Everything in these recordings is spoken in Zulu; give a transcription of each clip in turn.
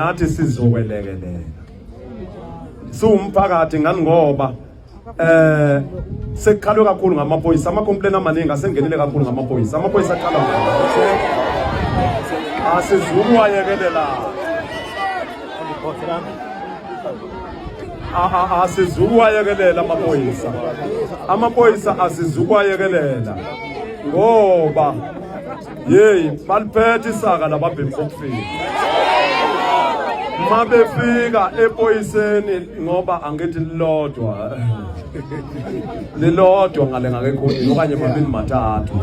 nathi sizokwelekelela siwumphakathi ngani ngoba sekukhalwe kakhulu ngamaphoyisa ama-complaint amaningi asengenele kakhulu ngamaphoyisa aqala asizukuwayekelela asizukuwayekelela amaphoyisa asizukuwayekelela ngoba yeyi baliphethe isaka lababhemi bokufika mabefika epoyiseni ngoba angithi lilodwa ngale ngakekhonini okanye mabili mathathu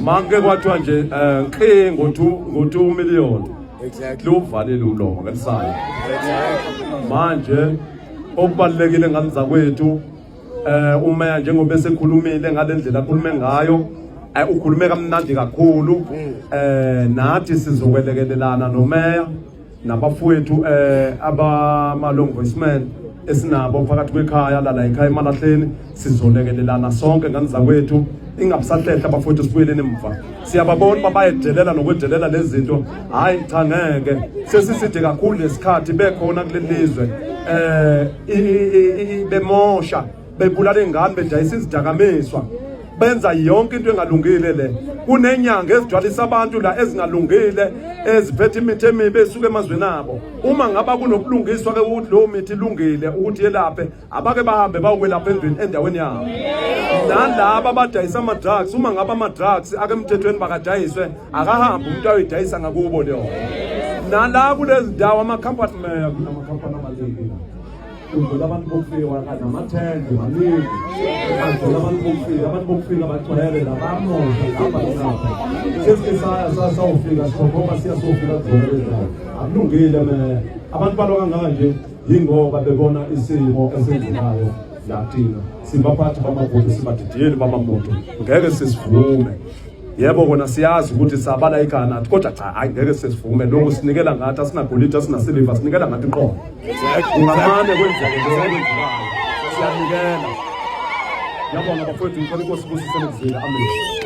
make kwathiwa nje ngo2 million luvalile umlomo ngelisayo manje okubalekile ngani zakwethu umeya njengoba esekhulumile ngalendlela akhulume ngayo ukhulume kamnandi kakhulu nathi sizokwelekelelana nomeya nabafowethu abama-long voicemen esinabo phakathi kwekhaya lala ekhaya eMalahleni sizolekelelana sonke ngani zakwethu ingabusahlehla abafowethu sibuyeleni emva siyababona babayedelela nokwedelela lezi zinto hayi cha ngeke sesiside kakhulu lesikhathi bekhona kulelizwe bemosha bebulala ingane bedayisa izidakamizwa benza yonke into engalungile le kunenyanga ezigcwalisa abantu la ezingalungile eziphethe imithi emibi esuka emazweni abo uma ngaba kunobulungiswa ke ukuthi lo mithi ilungile ukuthi yelaphe abake bahambe bayokwelapha endweni endaweni yabo nalabo abadayisa ama-drugs uma ngaba ama-drugs ake emthethweni bakadayiswe akahambe umuntu ayoyidayisa ngakubo leyo nala kulezi ndawo amakhampani amaningi kudlula abantu bokufika namathende maningi kudlula abantu bokufika bagcwele labamosha labanapha sesisawufika sikhomba siyasofika kuzona akulungile abantu balo kangaka nje yingoba bebona isimo esenzekayo lathina sibaphathi bamabhuku sibadidiyeli bamamoto ngeke sisivume yebo kona siyazi ukuthi sabala ekhaya nathi kodwa cha hayi ngeke sesivume lokho sinikela ngathi asinagolide asinasilver sinikela ngathi iqondo ungamane kwenzeke siyanikela yabona bafowethu ngifuna ukosibusisele kuzila amen